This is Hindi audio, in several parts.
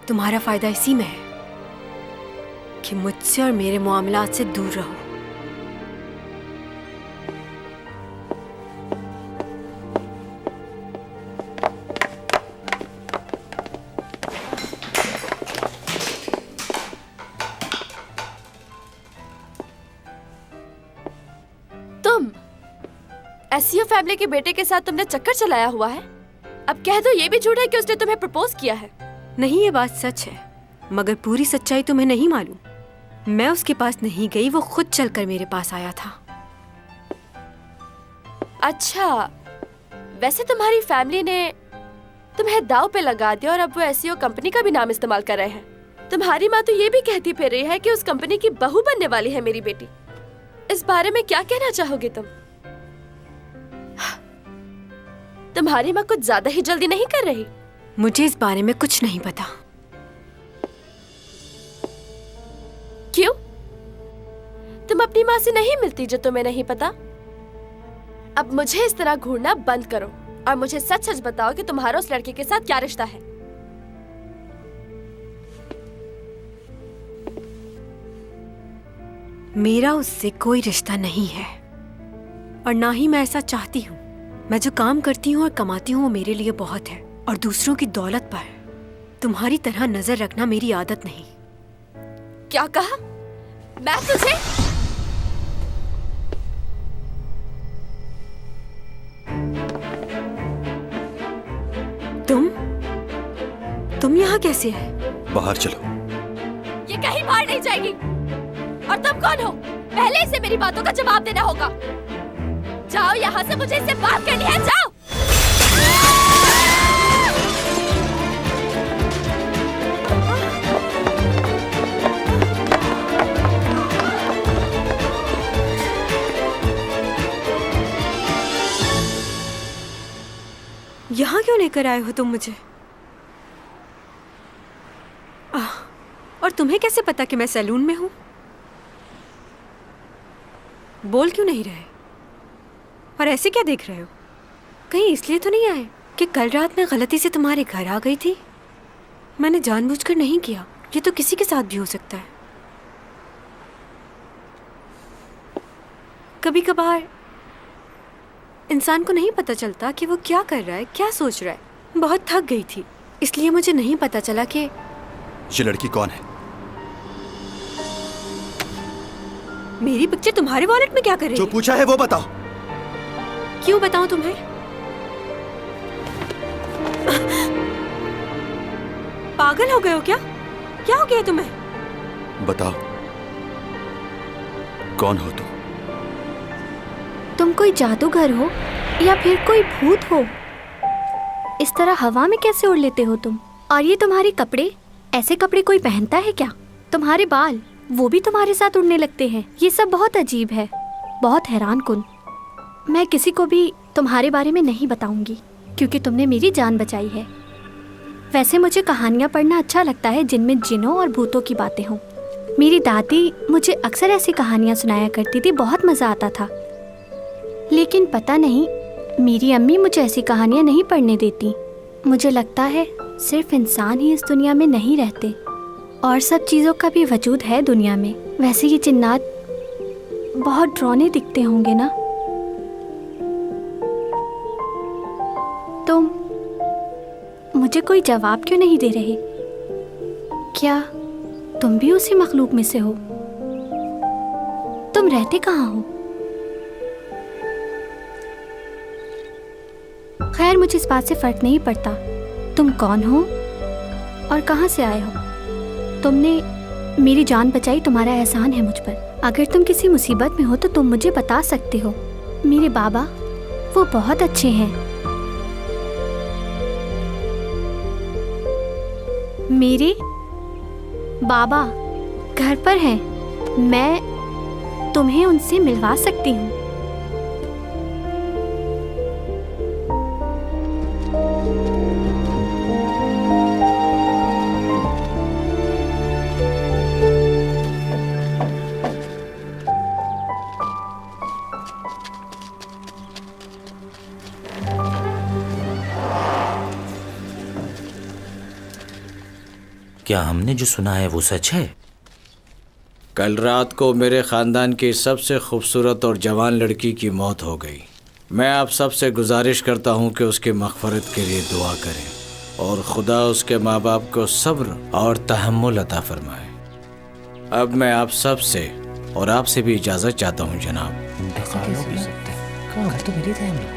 तुम्हारा फायदा इसी में है कि मुझसे और मेरे मामलात से दूर रहो। तुम एसईओ फैमिली के बेटे के साथ तुमने चक्कर चलाया हुआ है। अब कह दो ये भी झूठ है कि उसने तुम्हें प्रपोज किया है। नहीं, ये बात सच है, मगर पूरी सच्चाई तुम्हें नहीं मालूम। मैं उसके पास नहीं गई, वो खुद चलकर मेरे पास आया था। अच्छा, वैसे तुम्हारी फैमिली ने तुम्हें दाव पे लगा दिया और अब वो एसईओ कंपनी का भी नाम इस्तेमाल कर रहे हैं। तुम्हारी माँ तो ये भी कहती फिर रही है कि उस कंपनी की बहू बनने वाली है मेरी बेटी। इस बारे में क्या कहना चाहोगे तुम? तुम्हारी माँ कुछ ज्यादा ही जल्दी नहीं कर रही? मुझे इस बारे में कुछ नहीं पता। क्यों? तुम अपनी माँ से नहीं मिलती जो तुम्हें नहीं पता? अब मुझे इस तरह घूरना बंद करो और मुझे सच सच बताओ कि तुम्हारा उस लड़के के साथ क्या रिश्ता है। मेरा उससे कोई रिश्ता नहीं है और ना ही मैं ऐसा चाहती हूँ। मैं जो काम करती हूँ और कमाती हूँ वो मेरे लिए बहुत है और दूसरों की दौलत पर तुम्हारी तरह नजर रखना मेरी आदत नहीं। क्या कहा? मैं तुझे तुम यहाँ कैसे है? बाहर चलो। ये कहीं बाहर नहीं जाएगी। और तुम कौन हो? पहले इसे मेरी बातों का जवाब देना होगा। जाओ यहाँ से, मुझे इससे बात करनी है। जाओ। यहाँ क्यों लेकर आए हो तुम मुझे? और तुम्हें कैसे पता कि मैं सैलून में हूँ? बोल क्यों नहीं रहे? और ऐसे क्या देख रहे हो? कहीं इसलिए तो नहीं आए कि कल रात मैं गलती से तुम्हारे घर आ गई थी? मैंने जानबूझकर नहीं किया। ये तो किसी के साथ भी हो सकता है। कभी कभार इंसान को नहीं पता चलता कि वो क्या कर रहा है, क्या सोच रहा है। बहुत थक गई थी, इसलिए मुझे नहीं पता चला कि ये लड़की कौन है? मेरी पिक्चर तुम्हारे वॉलेट में क्या कर रही जो है? पूछा है वो बताओ। क्यों बताऊं तुम्हें? पागल हो गए हो क्या? क्या हो गया तुम्हें? बताओ, कौन हो तुम? तुम कोई जादूगर हो या फिर कोई भूत हो? इस तरह हवा में कैसे उड़ लेते हो तुम? और ये तुम्हारे कपड़े, ऐसे कपड़े कोई पहनता है क्या? तुम्हारे बाल, वो भी तुम्हारे साथ उड़ने लगते हैं। ये सब बहुत अजीब है, बहुत हैरान कुन। मैं किसी को भी तुम्हारे बारे में नहीं बताऊंगी क्योंकि तुमने मेरी जान बचाई है। वैसे मुझे कहानियाँ पढ़ना अच्छा लगता है जिनमें जिनों और भूतों की बातें हों। मेरी दादी मुझे अक्सर ऐसी कहानियाँ सुनाया करती थी, बहुत मज़ा आता था। लेकिन पता नहीं, मेरी अम्मी मुझे ऐसी कहानियाँ नहीं पढ़ने देती। मुझे लगता है सिर्फ इंसान ही इस दुनिया में नहीं रहते, और सब चीज़ों का भी वजूद है दुनिया में। वैसे ये जिन्नात बहुत डरावने दिखते होंगे ना? तुम मुझे कोई जवाब क्यों नहीं दे रहे? क्या तुम भी उसी मखलूक में से हो? तुम रहते कहाँ हो? खैर, मुझे इस बात से फर्क नहीं पड़ता तुम कौन हो और कहाँ से आए हो। तुमने मेरी जान बचाई, तुम्हारा एहसान है मुझ पर। अगर तुम किसी मुसीबत में हो तो तुम मुझे बता सकते हो। मेरे बाबा, वो बहुत अच्छे हैं। मेरे बाबा घर पर हैं। मैं तुम्हें उनसे मिलवा सकती हूँ। क्या हमने जो सुना है वो सच है? कल रात को मेरे ख़ानदान की सबसे खूबसूरत और जवान लड़की की मौत हो गई। मैं आप सबसे गुजारिश करता हूँ कि उसकी मग़फ़िरत के लिए दुआ करें और खुदा उसके माँ बाप को सब्र और तहम्मुल अता फरमाए। अब मैं आप सब से और आपसे भी इजाज़त चाहता हूँ जनाब। इंतकाल हो सकता है। घर तो मेरे थे हम लोग।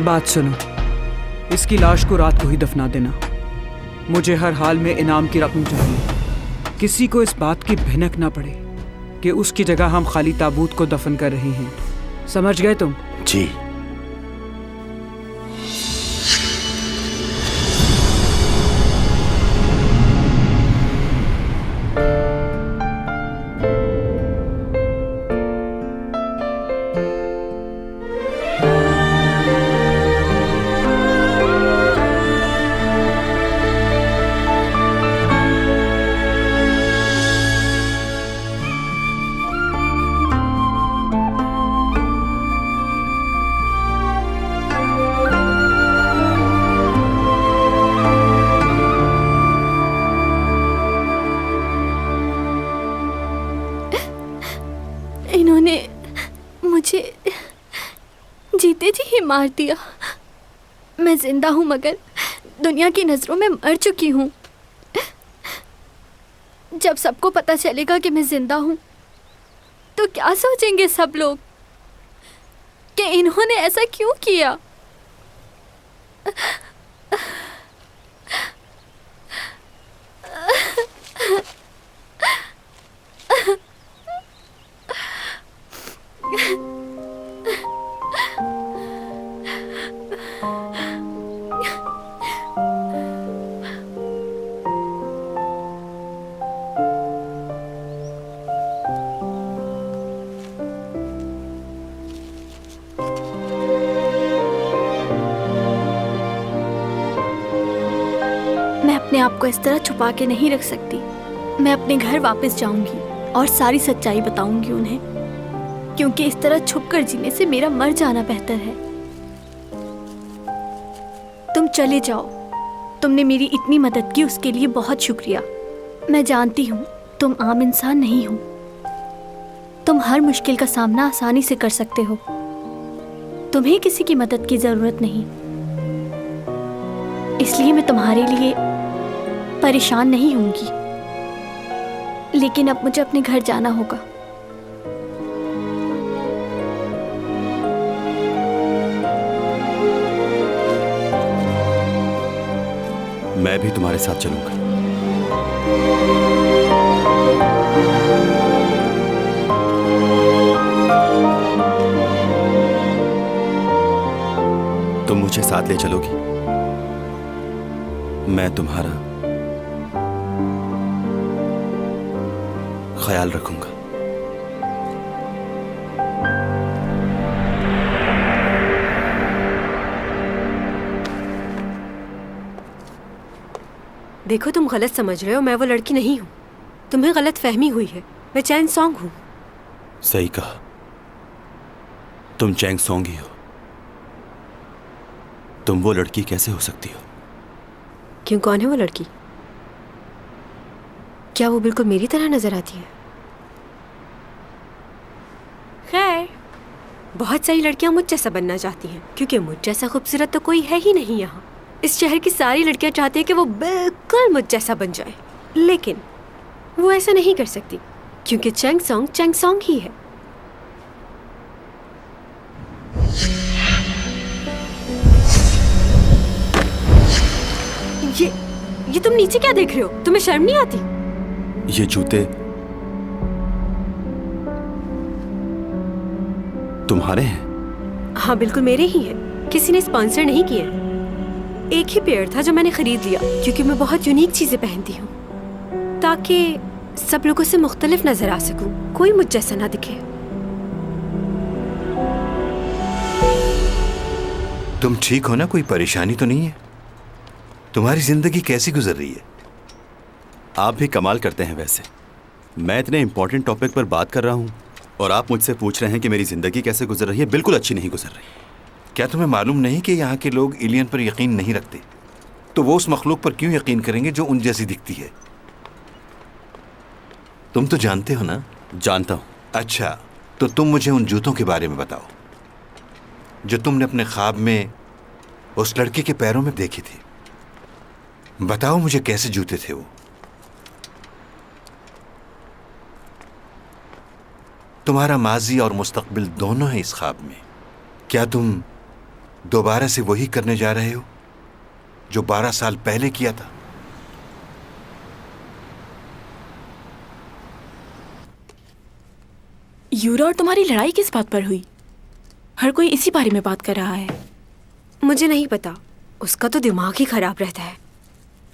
बात सुनो, इसकी लाश को रात को ही दफना देना। मुझे हर हाल में इनाम की रकम चाहिए। किसी को इस बात की भनक ना पड़े कि उसकी जगह हम खाली ताबूत को दफन कर रहे हैं। समझ गए तुम? जी। इन्होंने मुझे जीते जी ही मार दिया। मैं जिंदा हूँ मगर दुनिया की नज़रों में मर चुकी हूँ। जब सबको पता चलेगा कि मैं जिंदा हूँ तो क्या सोचेंगे सब लोग कि इन्होंने ऐसा क्यों किया। मैं अपने आप को इस तरह छुपा के नहीं रख सकती। मैं अपने घर वापस जाऊंगी और सारी सच्चाई बताऊंगी उन्हें, क्योंकि इस तरह छुप कर जीने से मेरा मर जाना बेहतर है। तुम चले जाओ। तुमने मेरी इतनी मदद की, उसके लिए बहुत शुक्रिया। मैं जानती हूँ तुम आम इंसान नहीं हो। तुम हर मुश्किल का सामना आसानी से कर सकते हो। तुम्हें किसी की मदद की जरूरत नहीं, इसलिए मैं तुम्हारे लिए परेशान नहीं होंगी। लेकिन अब मुझे अपने घर जाना होगा। मैं भी तुम्हारे साथ चलूंगा। तुम मुझे साथ ले चलोगी? मैं तुम्हारा ख्याल रखूंगा। देखो, तुम गलत समझ रहे हो। मैं वो लड़की नहीं हूँ। तुम्हें गलत फहमी हुई है। मैं चैंग सॉन्ग हूँ। सही कहा, तुम चैंग सॉन्ग ही हो। तुम वो लड़की कैसे हो सकती हो? क्यों, कौन है वो लड़की? क्या वो बिल्कुल मेरी तरह नजर आती है? खैर, बहुत सारी लड़कियां मुझ जैसा बनना चाहती हैं, क्योंकि मुझ जैसा खूबसूरत तो कोई है ही नहीं यहाँ। इस शहर की सारी लड़कियां चाहती हैं कि वो बिल्कुल मुझ जैसा बन जाए, लेकिन वो ऐसा नहीं कर सकती, क्योंकि चैंग सॉन्ग ही है। ये तुम नीचे क्या देख रहे हो? तुम्हें शर्म नहीं आती? ये जूते तुम्हारे हैं? हाँ, बिल्कुल मेरे ही हैं। किसी ने स्पॉन्सर नहीं किए। एक ही पेयर था जो मैंने खरीद लिया, क्योंकि मैं बहुत यूनिक चीजें पहनती हूँ, ताकि सब लोगों से मुख्तलिफ नजर आ सकूं, कोई मुझ जैसा ना दिखे। तुम ठीक हो ना? कोई परेशानी तो नहीं है? तुम्हारी जिंदगी कैसी गुजर रही है? आप भी कमाल करते हैं वैसे। मैं इतने इंपॉर्टेंट टॉपिक पर बात कर रहा हूं और आप मुझसे पूछ रहे हैं कि मेरी जिंदगी कैसे गुजर रही है। बिल्कुल अच्छी नहीं गुजर रही। क्या तुम्हें मालूम नहीं कि यहाँ के लोग एलियन पर यकीन नहीं रखते? तो वो उस मखलूक पर क्यों यकीन करेंगे जो उन जैसी दिखती है? तुम तो जानते हो ना? जानता हूं। अच्छा, तो तुम मुझे उन जूतों के बारे में बताओ जो तुमने अपने ख्वाब में उस लड़के के पैरों में देखे थे। बताओ मुझे कैसे जूते थे वो? तुम्हारा माजी और मुस्तकबिल दोनों है इस ख्वाब में। क्या तुम दोबारा से वही करने जा रहे हो जो 12 साल पहले किया था? यूरा और तुम्हारी लड़ाई किस बात पर हुई? हर कोई इसी बारे में बात कर रहा है। मुझे नहीं पता, उसका तो दिमाग ही खराब रहता है।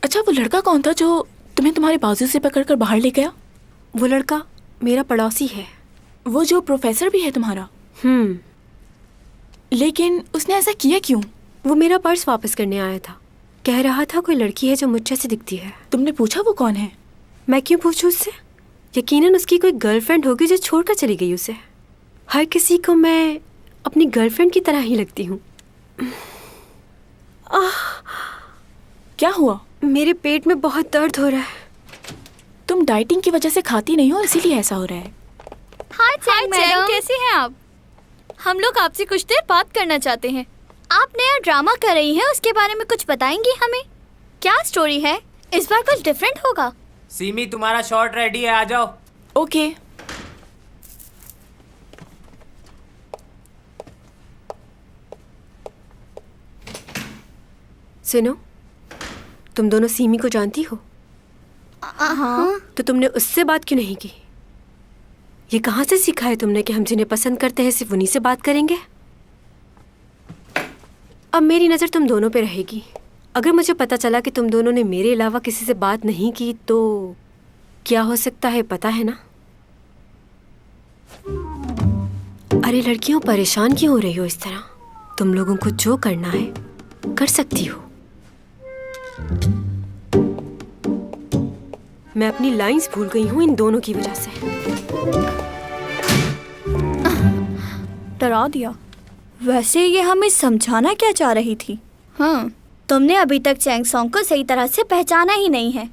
अच्छा, वो लड़का कौन था जो तुम्हें तुम्हारे बाजू से पकड़कर बाहर ले गया? वो लड़का मेरा पड़ोसी है। वो जो प्रोफेसर भी है तुम्हारा? लेकिन उसने ऐसा किया क्यों? वो मेरा पर्स वापस करने आया था। कह रहा था कोई लड़की है जो मुझ जैसी दिखती है। तुमने पूछा वो कौन है? मैं क्यों पूछूं उससे? यकीनन उसकी कोई गर्लफ्रेंड होगी जो छोड़कर चली गई उसे। हर किसी को मैं अपनी गर्लफ्रेंड की तरह ही लगती हूँ। क्या हुआ? मेरे पेट में बहुत दर्द हो रहा है। तुम डाइटिंग की वजह से खाती नहीं हो, इसीलिए ऐसा हो रहा है। हाय चैंग मैडम, कैसी हैं आप? हम लोग आपसे कुछ देर बात करना चाहते हैं। आप नया ड्रामा कर रही हैं, उसके बारे में कुछ बताएंगी हमें? क्या स्टोरी है? इस बार कुछ डिफरेंट होगा। सीमी, तुम्हारा शॉट रेडी है, आ जाओ। ओके। सुनो, तुम दोनों सीमी को जानती हो? हाँ। तो तुमने उससे बात क्यों नहीं की? ये कहाँ से सीखा है तुमने कि हम जिन्हें पसंद करते हैं सिर्फ उन्हीं से बात करेंगे? अब मेरी नज़र तुम दोनों पे रहेगी। अगर मुझे पता चला कि तुम दोनों ने मेरे अलावा किसी से बात नहीं की तो क्या हो सकता है पता है ना? अरे लड़कियों, परेशान क्यों हो रही हो इस तरह? तुम लोगों को जो करना है कर सकती हो। मैं अपनी लाइंस भूल गई हूँ इन दोनों की वजह से। डरा दिया। वैसे ये हमें समझाना क्या चाह रही थी? तुमने अभी तक चैंग सॉन्ग को सही तरह से पहचाना ही नहीं है।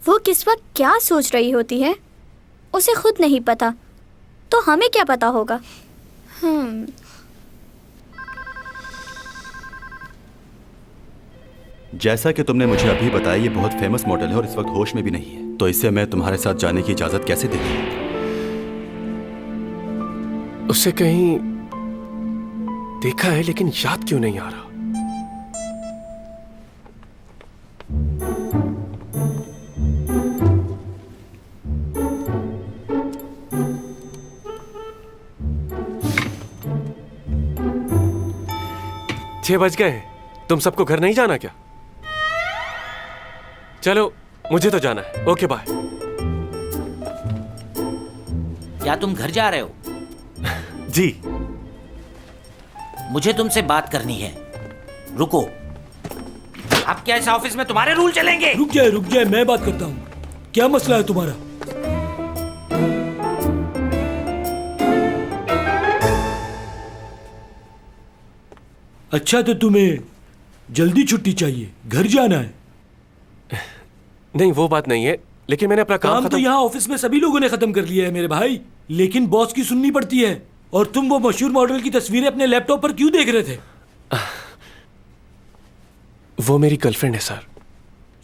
वो किस वक्त क्या सोच रही होती है उसे खुद नहीं पता, तो हमें क्या पता होगा? जैसा कि तुमने मुझे अभी बताया, ये बहुत फेमस मॉडल है और इस वक्त होश में भी नहीं है। तो इससे मैं तुम्हारे साथ जाने की इजाजत कैसे दे दूं? उसे कहीं देखा है लेकिन याद क्यों नहीं आ रहा। छह बज गए हैं, तुम सबको घर नहीं जाना क्या? चलो, मुझे तो जाना है। Okay bye. क्या तुम घर जा रहे हो? जी। मुझे तुमसे बात करनी है। रुको। अब क्या इस ऑफिस में तुम्हारे रूल चलेंगे? रुक जाए, मैं बात करता हूँ। क्या मसला है तुम्हारा? अच्छा, तो तुम्हें जल्दी छुट्टी चाहिए, घर जाना है? नहीं, वो बात नहीं है, लेकिन मैंने अपना काम तो यहाँ ऑफिस में सभी लोगों ने खत्म कर लिया है मेरे भाई, लेकिन बॉस की सुननी पड़ती है। और तुम वो मशहूर मॉडल की तस्वीरें अपने लैपटॉप पर क्यों देख रहे थे? वो मेरी गर्लफ्रेंड है सर।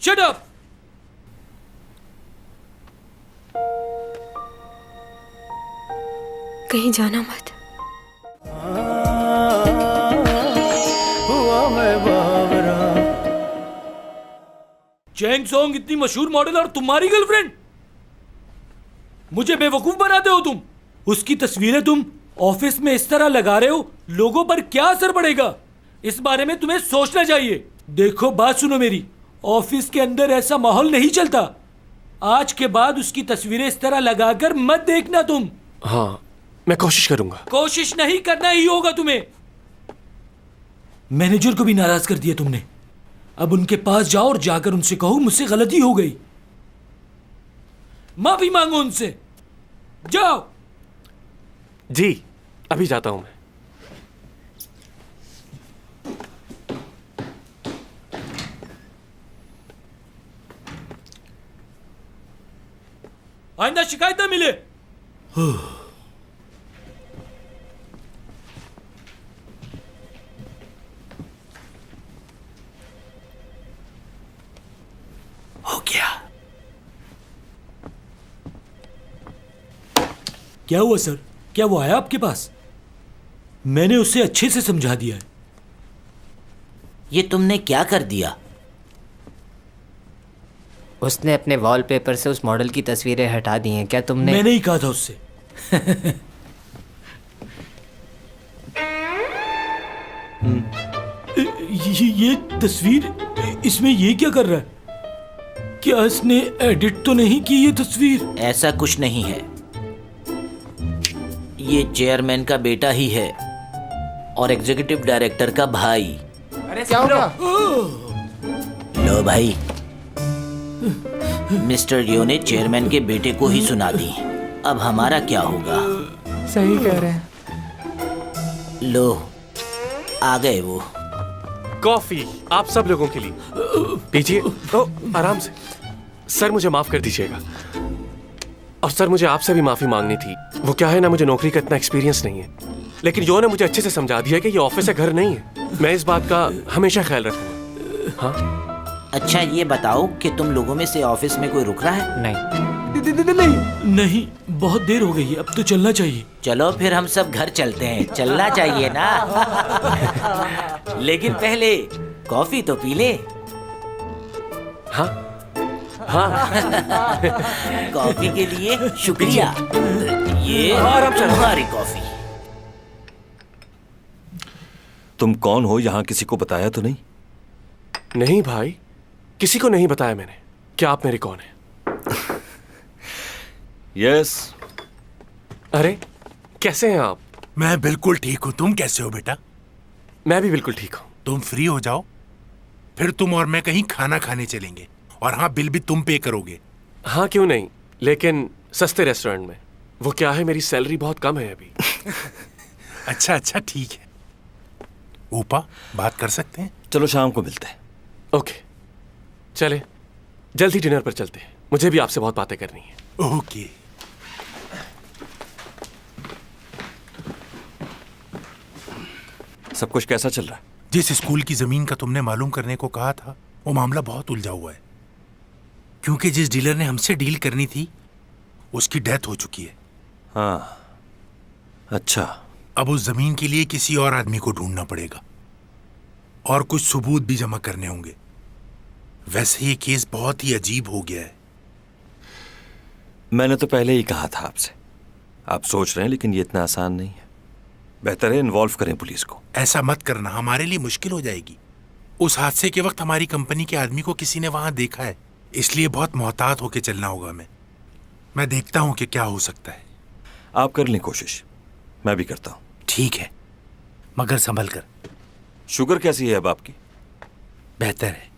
Shut up! कहीं जाना मत। चैंग सॉन्ग इतनी मशहूर मॉडल और तुम्हारी गर्लफ्रेंड? मुझे बेवकूफ बनाते हो तुम। उसकी तस्वीरें तुम ऑफिस में इस तरह लगा रहे हो, लोगों पर क्या असर पड़ेगा इस बारे में तुम्हें सोचना चाहिए। देखो, बात सुनो मेरी, ऑफिस के अंदर ऐसा माहौल नहीं चलता। आज के बाद उसकी तस्वीरें इस तरह लगाकर मत देखना तुम। हाँ, मैं कोशिश करूंगा। कोशिश नहीं करना ही होगा तुम्हें। मैनेजर को भी नाराज कर दिया तुमने। अब उनके पास जाओ और जाकर उनसे कहो मुझसे गलती हो गई, माफी मांगो उनसे। जाओ। जी अभी जाता हूं मैं। आइंदा शिकायत ना मिले। हो गया। क्या हुआ सर? क्या वो आया आपके पास? मैंने उसे अच्छे से समझा दिया है। ये तुमने क्या कर दिया? उसने अपने वॉलपेपर से उस मॉडल की तस्वीरें हटा दी हैं। क्या तुमने? मैंने ही कहा था उससे। ये तस्वीर, इसमें ये क्या कर रहा है? क्या इसने एडिट तो नहीं की ये तस्वीर? ऐसा कुछ नहीं है, ये चेयरमैन का बेटा ही है और एग्जीक्यूटिव डायरेक्टर का भाई। अरे क्या हो गया? लो भाई, मिस्टर लियो ने चेयरमैन के बेटे को ही सुना दी। अब हमारा क्या होगा? सही कह रहे हैं। लो आ गए वो। कॉफी आप सब लोगों के लिए पीजिए। ओ आराम से। सर मुझे माफ कर दीजिएगा। और सर मुझे आपसे भी माफी मांगनी थी। वो क्या है ना, मुझे नौकरी का इतना एक्सपीरियंस नहीं है, लेकिन यो ने मुझे अच्छे से समझा दिया कि ये ऑफिस है, घर नहीं है। मैं इस बात का हमेशा ख्याल रखूंगा। हाँ अच्छा ये बताओ कि तुम लोगों में से ऑफिस में कोई रुक रहा है? नहीं, बहुत देर हो गई है, अब तो चलना चाहिए। चलो फिर हम सब घर चलते हैं। चलना चाहिए ना। लेकिन पहले कॉफी तो पी ले। हाँ हाँ। कॉफी के लिए शुक्रिया। ये तुम्हारी कॉफी। तुम कौन हो? यहाँ किसी को बताया तो नहीं? नहीं भाई, किसी को नहीं बताया मैंने। क्या आप मेरे कौन हैं? यस। अरे कैसे हैं आप? मैं बिल्कुल ठीक हूँ। तुम कैसे हो बेटा? मैं भी बिल्कुल ठीक हूँ। तुम फ्री हो जाओ, फिर तुम और मैं कहीं खाना खाने चलेंगे। और हाँ, बिल भी तुम पे करोगे। हाँ क्यों नहीं, लेकिन सस्ते रेस्टोरेंट में। वो क्या है, मेरी सैलरी बहुत कम है अभी। अच्छा अच्छा ठीक है। ऊपा बात कर सकते हैं? चलो शाम को मिलते हैं। ओके चले, जल्दी डिनर पर चलते हैं। मुझे भी आपसे बहुत बातें करनी है। ओके। सब कुछ कैसा चल रहा है? जिस स्कूल की जमीन का तुमने मालूम करने को कहा था, वो मामला बहुत उलझा हुआ है। क्योंकि जिस डीलर ने हमसे डील करनी थी, उसकी डेथ हो चुकी है। हाँ अच्छा। अब उस जमीन के लिए किसी और आदमी को ढूंढना पड़ेगा और कुछ सबूत भी जमा करने होंगे। वैसे ये केस बहुत ही अजीब हो गया है। मैंने तो पहले ही कहा था आपसे। आप सोच रहे हैं, लेकिन ये इतना आसान नहीं है। बेहतर है इन्वॉल्व करें पुलिस को। ऐसा मत करना, हमारे लिए मुश्किल हो जाएगी। उस हादसे के वक्त हमारी कंपनी के आदमी को किसी ने वहां देखा है, इसलिए बहुत मोहतात होकर चलना होगा। मैं देखता हूं कि क्या हो सकता है। आप कर लें कोशिश, मैं भी करता हूं। ठीक है, मगर संभल कर। शुगर कैसी है अब आपकी? बेहतर है।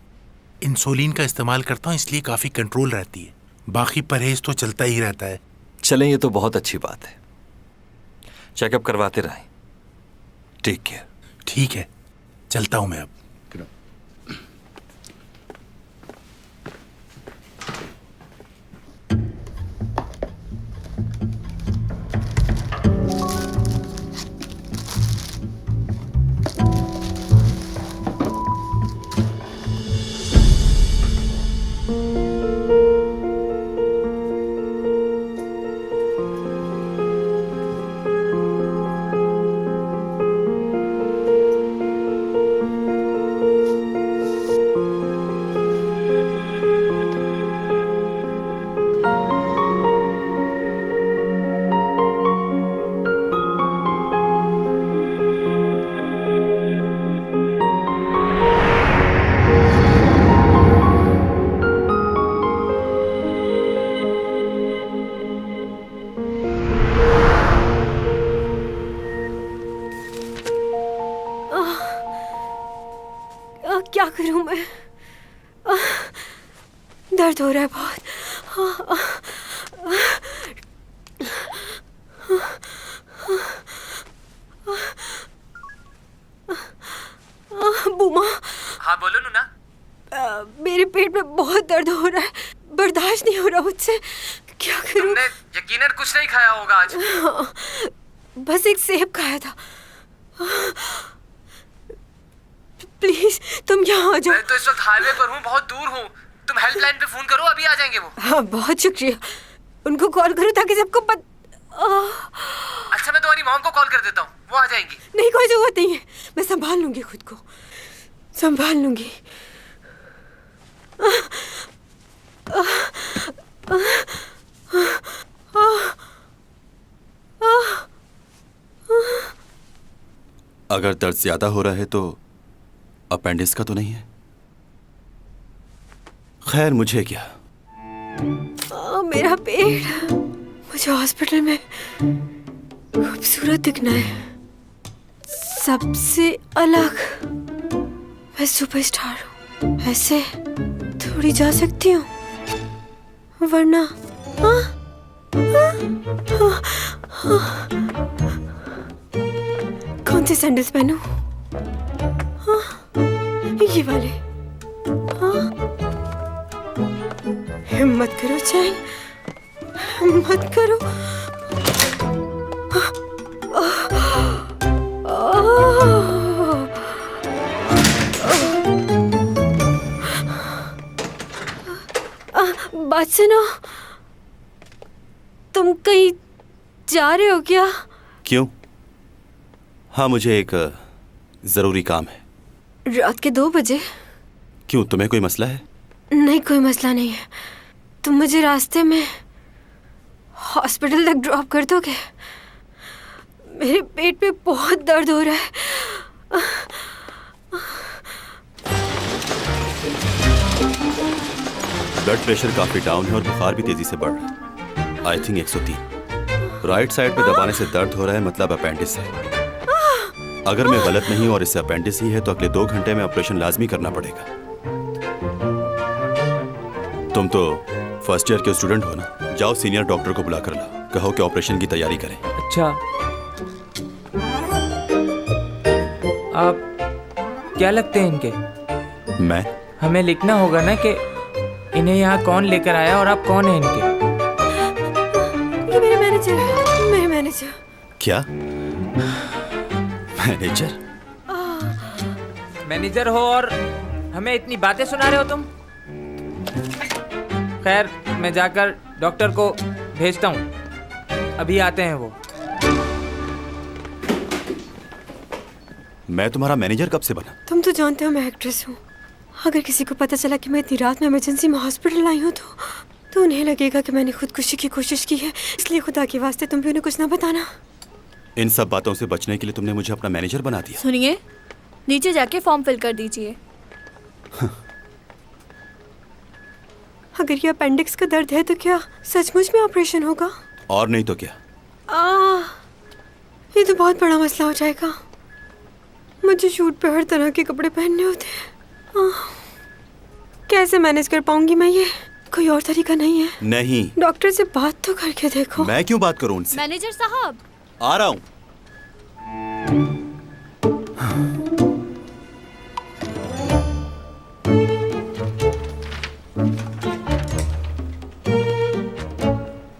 इंसुलिन का इस्तेमाल करता हूं, इसलिए काफी कंट्रोल रहती है। बाकी परहेज तो चलता ही रहता है। चलें, ये तो बहुत अच्छी बात है। चेकअप करवाते रहें। Take care. ठीक है, चलता हूं मैं अब। क्या करूं मैं? दर्द हो रहा है बहुत। बूमा। हाँ बोलो नूना। मेरे पेट में बहुत दर्द हो रहा है, बर्दाश्त नहीं हो रहा मुझसे। क्या करूं? तुमने यकीनन कुछ नहीं खाया होगा आज। बस एक सेब खाया था। प्लीज तुम यहाँ आ जाओ। मैं तो इस वक्त हाईवे पर हूँ, बहुत दूर हूँ। तुम हेल्पलाइन पे फोन करो, अभी आ जाएंगे वो। हाँ बहुत शुक्रिया। उनको कॉल करो ताकि सबको अच्छा मैं तुम्हारी मॉम को कॉल कर देता हूँ, वो आ जाएंगी। नहीं कोई जरूरत नहीं है, मैं संभाल लूंगी खुद को, संभाल लूंगी। अगर दर्द ज्यादा हो रहा है तो अपेंडिक्स का तो नहीं है? खैर मुझे क्या। मेरा पेट। मुझे हॉस्पिटल में खूबसूरत दिखना है, सबसे अलग। मैं सुपरस्टार हूँ, ऐसे थोड़ी जा सकती हूँ, वरना कौन से सैंडल्स पहनूं? ये वाले। हिम्मत करो चैन, हिम्मत करो। बात सुनो, तुम कहीं जा रहे हो क्या? क्यों? हाँ मुझे एक जरूरी काम है। रात के 2 बजे? क्यों, तुम्हें कोई मसला है? नहीं कोई मसला नहीं है। तुम मुझे रास्ते में हॉस्पिटल तक ड्रॉप कर दोगे? मेरे पेट में बहुत दर्द हो रहा है। ब्लड प्रेशर काफी डाउन है और बुखार भी तेजी से बढ़ रहा है। I think 103। राइट साइड पे दबाने से दर्द हो रहा है, मतलब अपेंडिस है। अगर मैं गलत नहीं हूं और इससे अपेंडिस ही है तो अगले 2 घंटे में ऑपरेशन लाजमी करना पड़ेगा। तुम तो फर्स्ट ईयर के स्टूडेंट हो ना, जाओ सीनियर डॉक्टर को बुला कर लाओ, कहो कि ऑपरेशन की तैयारी करें। अच्छा, आप क्या लगते हैं इनके? मैं? हमें लिखना होगा ना कि इन्हें यहाँ कौन लेकर आया और आप कौन हैं इनके? ये मेरे मैनेजर है, मेरे मैनेजर। क्या? मैनेजर? मैनेजर हो और हमें इतनी बातें सुना रहे हो तुम? खैर मैं जाकर डॉक्टर को भेजता हूँ, अभी आते हैं वो। मैं तुम्हारा मैनेजर कब से बना? तुम तो जानते हो मैं एक्ट्रेस हूँ। अगर किसी को पता चला कि मैं इतनी रात में इमरजेंसी में हॉस्पिटल आई हूँ तो उन्हें लगेगा कि मैंने खुदकुशी की कोशिश की है। इसलिए खुदा के वास्ते तुम भी उन्हें कुछ ना बताना। इन सब बातों से बचने के लिए तुमने मुझे अपना मैनेजर बना दिया। सुनिए, नीचे जाके फॉर्म फिल कर दीजिए। अगर ये अपेंडिक्स का दर्द है तो क्या सचमुच में ऑपरेशन होगा? और नहीं तो क्या। ये तो बहुत बड़ा मसला हो जाएगा। मुझे शूट पे हर तरह के कपड़े पहनने होते हैं। कैसे मैनेज कर पाऊंगी मैं ये? कोई और तरीका नहीं है? नहीं। डॉक्टर से बात तो करके देखो। मैं क्यों बात करूं उनसे? मैनेजर साहब, आ रहा हूं।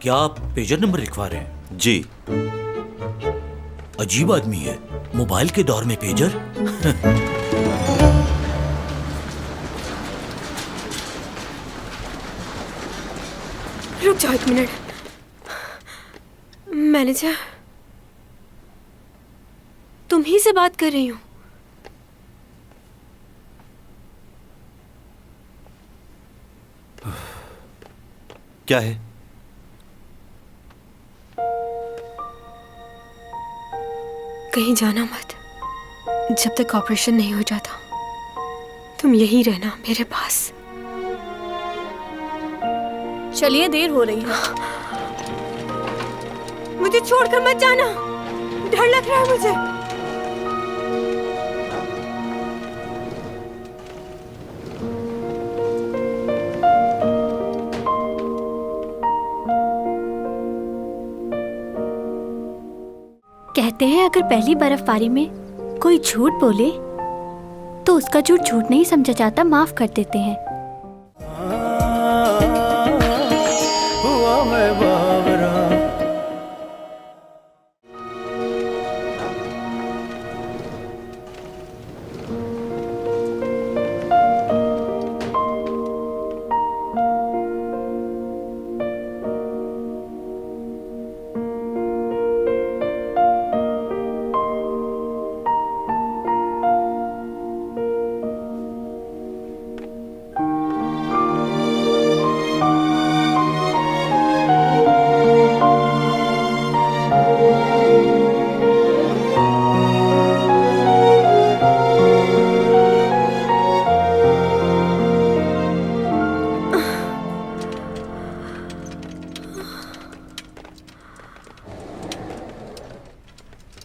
क्या आप पेजर नंबर लिखवा रहे हैं? जी। अजीब आदमी है, मोबाइल के दौर में पेजर। रुक जाओ 1 मिनट। मैनेजर, तुम ही से बात कर रही हूँ। क्या है? कहीं जाना मत, जब तक ऑपरेशन नहीं हो जाता। तुम यही रहना मेरे पास। चलिए देर हो रही है। मुझे छोड़कर मत जाना, डर लग रहा है मुझे। कहते हैं अगर पहली बर्फबारी में कोई झूठ बोले तो उसका झूठ झूठ नहीं समझा जाता, माफ कर देते हैं।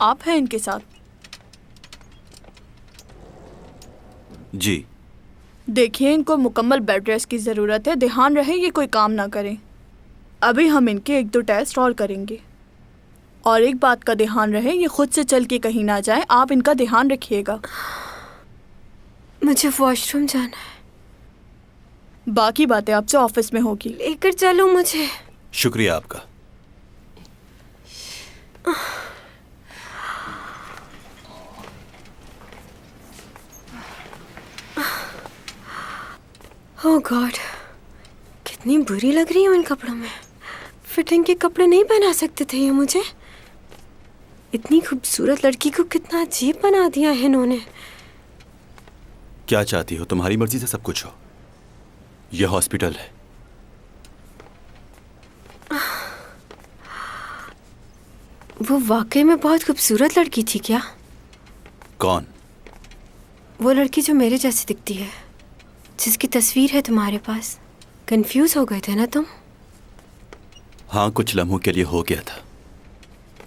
आप हैं इनके साथ? जी। देखिए, इनको मुकम्मल बेड रेस्ट की ज़रूरत है। ध्यान रहे ये कोई काम ना करें। अभी हम इनके 1-2 टेस्ट और करेंगे। और एक बात का ध्यान रहे, ये खुद से चल के कहीं ना जाए, आप इनका ध्यान रखिएगा। मुझे वॉशरूम जाना है। बाकी बातें आपसे ऑफिस में होगी। लेकर चलो मुझे। शुक्रिया आपका। ओह गॉड, कितनी बुरी लग रही हूँ इन कपड़ों में। फिटिंग के कपड़े नहीं पहना सकते थे ये मुझे। इतनी खूबसूरत लड़की को कितना अजीब बना दिया है इन्होंने। क्या चाहती हो? तुम्हारी मर्जी से सब कुछ हो। यह हॉस्पिटल है। वो वाकई में बहुत खूबसूरत लड़की थी क्या? कौन? वो लड़की जो मेरे जैसी दिखती है, जिसकी तस्वीर है तुम्हारे पास। कंफ्यूज हो गए थे ना तुम? हाँ, कुछ लम्हों के लिए हो गया था,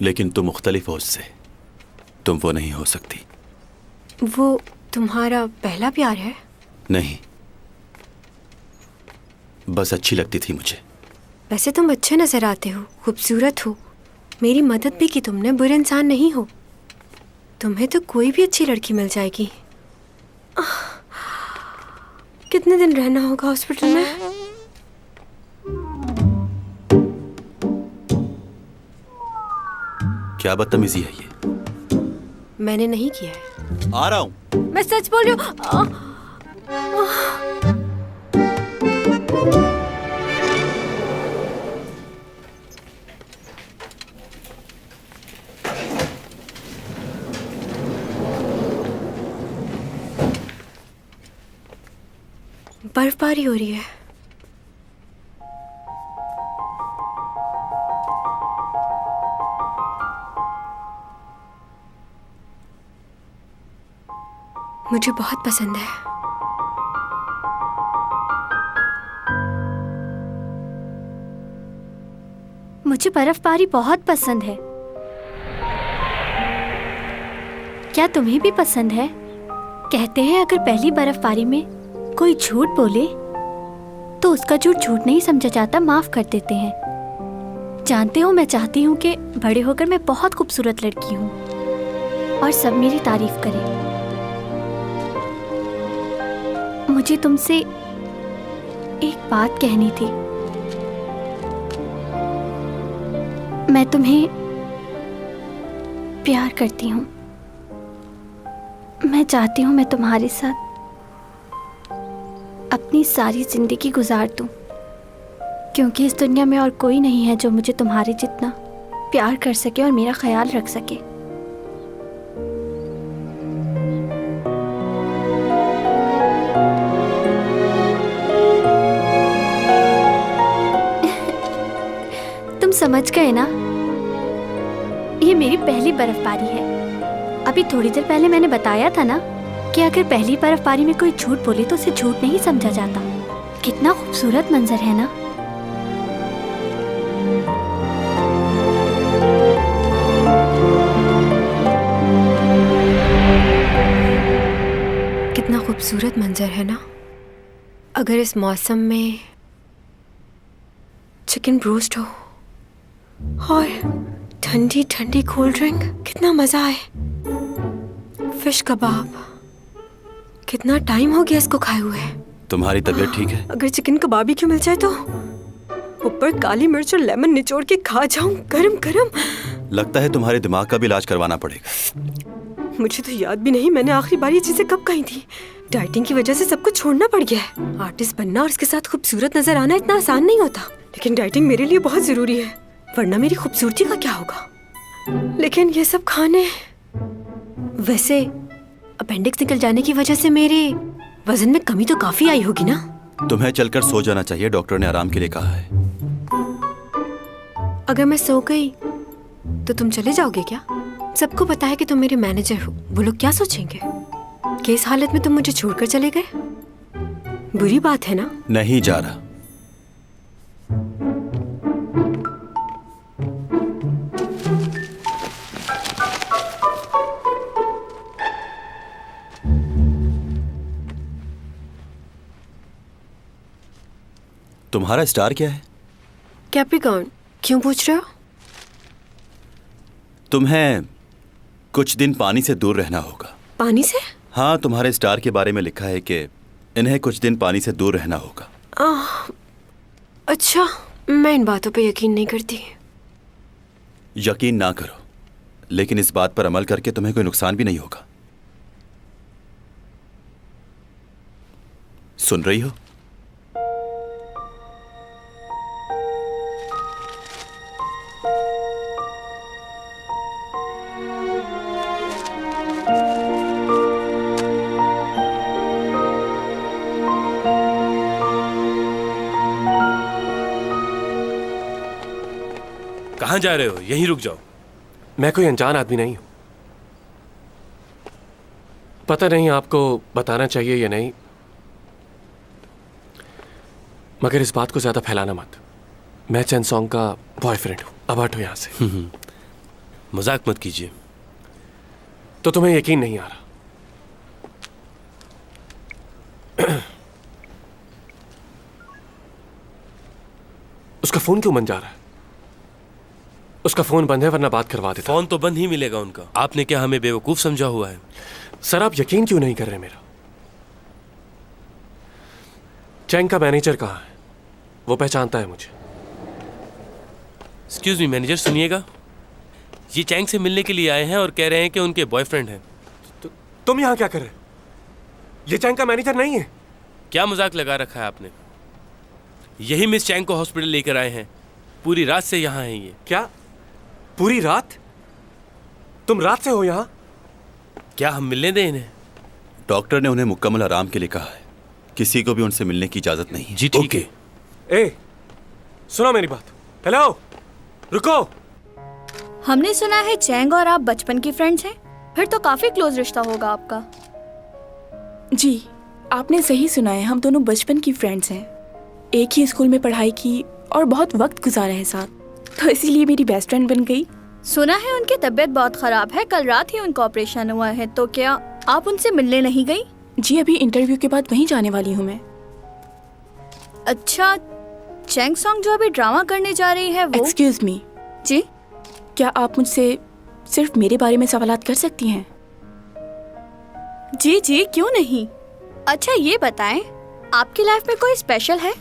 लेकिन तुम मुख्तलिफ हो उससे। तुम वो नहीं हो सकती। वो तुम्हारा पहला प्यार है? नहीं, बस अच्छी लगती थी मुझे। वैसे तुम अच्छे नजर आते हो, खूबसूरत हो, मेरी मदद भी की तुमने, बुरे इंसान नहीं हो। तुम्हें तो कोई भी अच्छी लड़की मिल जाएगी। कितने दिन रहना होगा हॉस्पिटल में? क्या बदतमीजी है ये? मैंने नहीं किया है। आ रहा हूं। मैं सच बोल रही हूँ। बर्फबारी हो रही है। मुझे बहुत पसंद है। मुझे बर्फबारी बहुत पसंद है। क्या तुम्हें भी पसंद है? कहते हैं अगर पहली बर्फबारी में कोई झूठ बोले तो उसका झूठ झूठ नहीं समझा जाता, माफ कर देते हैं। जानते हो, मैं चाहती हूँ कि बड़े होकर मैं बहुत खूबसूरत लड़की हूँ और सब मेरी तारीफ करें। मुझे तुमसे एक बात कहनी थी। मैं तुम्हें प्यार करती हूँ। मैं चाहती हूँ मैं तुम्हारे साथ अपनी सारी जिंदगी गुजार दूं, क्योंकि इस दुनिया में और कोई नहीं है जो मुझे तुम्हारे जितना प्यार कर सके और मेरा ख्याल रख सके। तुम समझ गए ना? ये मेरी पहली बर्फबारी है। अभी थोड़ी देर पहले मैंने बताया था ना कि अगर पहली बर्फबारी में कोई झूठ बोले तो उसे झूठ नहीं समझा जाता। कितना खूबसूरत मंजर है ना? कितना खूबसूरत मंजर है ना? अगर इस मौसम में चिकन ब्रोस्ट हो और ठंडी ठंडी कोल्ड ड्रिंक, कितना मजा आए। फिश कबाब, कितना टाइम हो गया इसको खाए हुए। तुम्हारी तबीयत ठीक है? अगर चिकन कबाब ही क्यों मिल जाए तो ऊपर काली मिर्च और लेमन निचोड़ के खा जाऊं गरम गरम। लगता है तुम्हारे दिमाग का भी इलाज करवाना पड़ेगा। मुझे तो याद भी नहीं मैंने आखिरी बार ये चीजें कब कही थी। डाइटिंग की वजह से सब कुछ छोड़ना पड़ गया है। आर्टिस्ट बनना और इसके साथ खूबसूरत नजर आना इतना आसान नहीं होता, लेकिन डाइटिंग मेरे लिए बहुत जरूरी है, वरना मेरी खूबसूरती का क्या होगा। लेकिन ये सब खाने, वैसे अपेंडिक्स निकल जाने की वजह से मेरे वजन में कमी तो काफी आई होगी ना। तुम्हें चलकर सो जाना चाहिए, डॉक्टर ने आराम के लिए कहा है। अगर मैं सो गई तो तुम चले जाओगे क्या? सबको पता है कि तुम मेरे मैनेजर हो, वो लोग क्या सोचेंगे कि इस हालत में तुम मुझे छोड़कर चले गए? बुरी बात है ना? नहीं जा रहा। तुम्हारा स्टार क्या है? कैप्रिकॉर्न। क्यों पूछ रहे हो? तुम्हें कुछ दिन पानी से दूर रहना होगा। पानी से? हाँ, तुम्हारे स्टार के बारे में लिखा है कि इन्हें कुछ दिन पानी से दूर रहना होगा। अच्छा, मैं इन बातों पे यकीन नहीं करती। यकीन ना करो, लेकिन इस बात पर अमल करके तुम्हें कोई नुकसान भी नहीं होगा। सुन रही हो? कहाँ जा रहे हो? यहीं रुक जाओ। मैं कोई अनजान आदमी नहीं हूं। पता नहीं आपको बताना चाहिए या नहीं, मगर इस बात को ज्यादा फैलाना मत। मैं चैंग सॉन्ग का बॉयफ्रेंड हूं। अब हटो यहां से। मजाक मत कीजिए। तो तुम्हें यकीन नहीं आ रहा? उसका फोन क्यों बंद जा रहा है? उसका फोन बंद है, वरना बात करवा देता। फोन तो बंद ही मिलेगा उनका। आपने क्या हमें बेवकूफ समझा हुआ है? सर, आप यकीन क्यों नहीं कर रहे मेरा? चैंग का मैनेजर कहाँ है? वो पहचानता है मुझे। एक्सक्यूज मी मैनेजर, सुनिएगा। ये चैंग से मिलने के लिए आए हैं और कह रहे हैं कि उनके बॉयफ्रेंड हैं। तुम यहाँ क्या कर रहे हो? ये चैंग का मैनेजर नहीं है। क्या मजाक लगा रखा है आपने? यही मिस चैंग को हॉस्पिटल लेकर आए हैं। पूरी रात से यहाँ हैं ये। क्या पूरी रात? तुम रात से हो यहाँ? क्या हम मिलने दें इन्हें? डॉक्टर ने उन्हें मुकम्मल आराम के लिए कहा है। किसी को भी उनसे मिलने की इजाजत नहीं है। जी ठीक है। ए, सुनो मेरी बात। हेलो, रुको। हमने सुना है चैंग और आप बचपन के फ्रेंड्स हैं, फिर तो काफी क्लोज रिश्ता होगा आपका। जी, आपने सही सुना है। हम दोनों बचपन की फ्रेंड्स हैं, एक ही स्कूल में पढ़ाई की और बहुत वक्त गुजारा है साथ, तो इसीलिए मेरी बेस्ट फ्रेंड बन गई। सुना है उनकी तबीयत बहुत खराब है, कल रात ही उनका ऑपरेशन हुआ है, तो क्या आप उनसे मिलने नहीं गई? जी, अभी इंटरव्यू के बाद वहीं जाने वाली हूँ मैं। अच्छा, चैंग सॉन्ग जो अभी ड्रामा करने जा रही है वो? Excuse me. जी, क्या आप मुझसे सिर्फ मेरे बारे में सवालात कर सकती हैं? जी जी, क्यों नहीं। अच्छा ये बताएं, आपकी लाइफ में कोई स्पेशल है?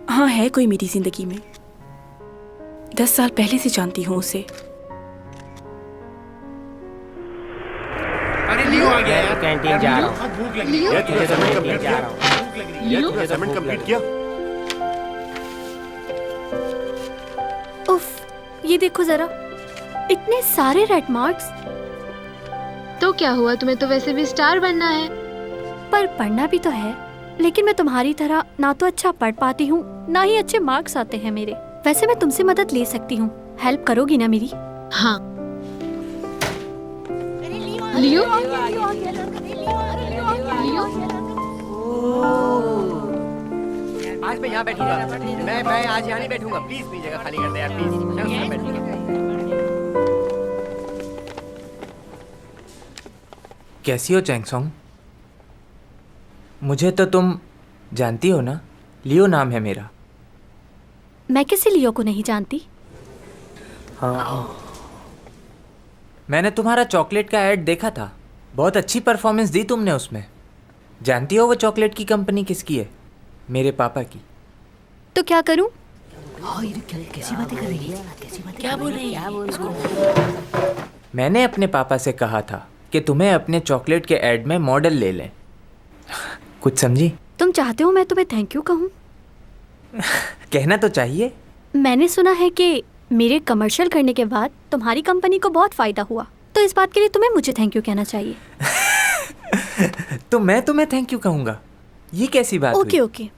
हाँ, है कोई मेरी जिंदगी में। 10 साल पहले से जानती हूँ उसे। अरे लियो आ गया यार। कैंटीन जा रहा हूँ। बहुत भूख लगी है। तुझे असाइनमेंट कंप्लीट जा रहा हूँ। भूख लगी है। तुझे असाइनमेंट कंप्लीट किया? उफ, ये देखो जरा, इतने सारे रेड मार्क्स। तो क्या हुआ, तुम्हें तो वैसे भी स्टार बनना है। पर पढ़ना भी तो है, लेकिन मैं तुम्हारी तरह ना तो अच्छा पढ़ पाती हूँ, ना ही अच्छे मार्क्स आते हैं मेरे। वैसे मैं तुमसे मदद ले सकती हूँ, हेल्प करोगी ना मेरी? हाँ। लियो? आज मैं यहाँ बैठूंगा। मैं आज यहाँ नहीं बैठूंगा। प्लीज मेरी जगह खाली कर दे यार, प्लीज। यहाँ बैठूंगा। कैसी हो चैंग सॉन्ग? मुझे तो तुम जानती हो ना, लियो नाम है मेरा। मैं किसी लियो को नहीं जानती। हाँ, मैंने तुम्हारा चॉकलेट का ऐड देखा था। बहुत अच्छी परफॉर्मेंस दी तुमने उसमें। जानती हो वो चॉकलेट की कंपनी किसकी है? मेरे पापा की। तो क्या करूं? कैसी बातें कर रही है? क्या बोल रही है? मैंने अपने पापा से कहा था कि तुम्हें अपने चॉकलेट के ऐड में मॉडल ले लें। कुछ समझी? तुम चाहते हो मैं तुम्हें थैंक यू कहूं? कहना तो चाहिए। मैंने सुना है कि मेरे कमर्शियल करने के बाद तुम्हारी कंपनी को बहुत फायदा हुआ, तो इस बात के लिए तुम्हें मुझे थैंक यू कहना चाहिए। तो मैं तुम्हें थैंक यू कहूंगा? ये कैसी बात ओके हुई? ओके,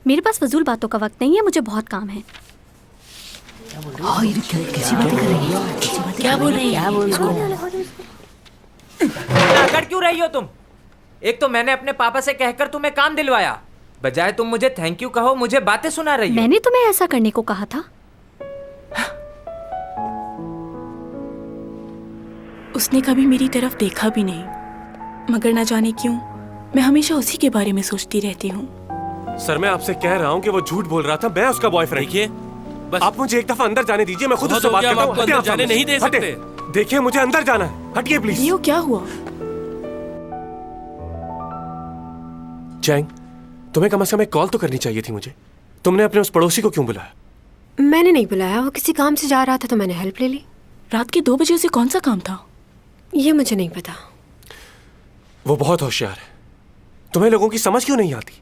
मेरे पास फजूल बातों का वक्त नहीं है, मुझे बहुत काम है। कैसी बातें कर रही है? क्या बोल रही है? अकड़ क्यों रही हो तुम? एक तो मैंने अपने पापा से कहकर तुम्हें काम दिलवाया, बजाय तुम मुझे थैंक यू कहो मुझे बातें सुना रही हो। मैंने तुम्हें ऐसा करने को कहा था? उसने कभी मेरी तरफ देखा भी नहीं, मगर ना जाने क्यों मैं हमेशा उसी के बारे में सोचती रहती हूँ। सर मैं आपसे कह रहा हूँ कि वो झूठ बोल रहा था, मैं उसका बॉयफ्रेंड। देखिए बस आप मुझे एक दफा अंदर जाने दीजिए, मैं खुद बहुत उससे हो बात गया, करता हम आपको हूँ। अंदर जाने नहीं दे सकते। देखिए मुझे अंदर जाना है, हटिए प्लीज। लियो क्या हुआ? चैंग, तुम्हें कम से कम एक कॉल तो करनी चाहिए थी मुझे। तुमने अपने उस पड़ोसी को क्यों बुलाया? मैंने नहीं बुलाया, वो किसी काम से जा रहा था तो मैंने हेल्प ले ली। रात के 2 बजे उसे कौन सा काम था? ये मुझे नहीं पता। वो बहुत होशियार है। तुम्हें लोगों की समझ क्यों नहीं आती?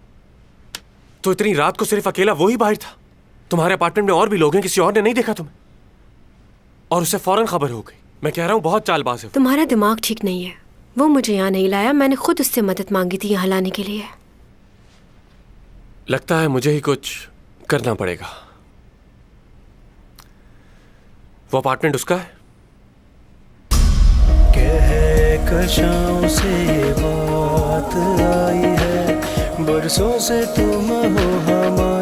तो इतनी रात को सिर्फ अकेला वो ही बाहर था? तुम्हारे अपार्टमेंट में और भी लोग हैं, किसी और ने नहीं देखा तुम्हें? और उसे फौरन खबर हो गई। मैं कह रहा हूँ बहुत चालबाज है। तुम्हारा दिमाग ठीक नहीं है। वो मुझे यहाँ नहीं लाया, मैंने खुद उससे मदद मांगी थी यहाँ लाने के लिए। लगता है मुझे ही कुछ करना पड़ेगा। वो अपार्टमेंट उसका है? कशाओं से ये बात आई है, बरसों से तुम हो हमारे।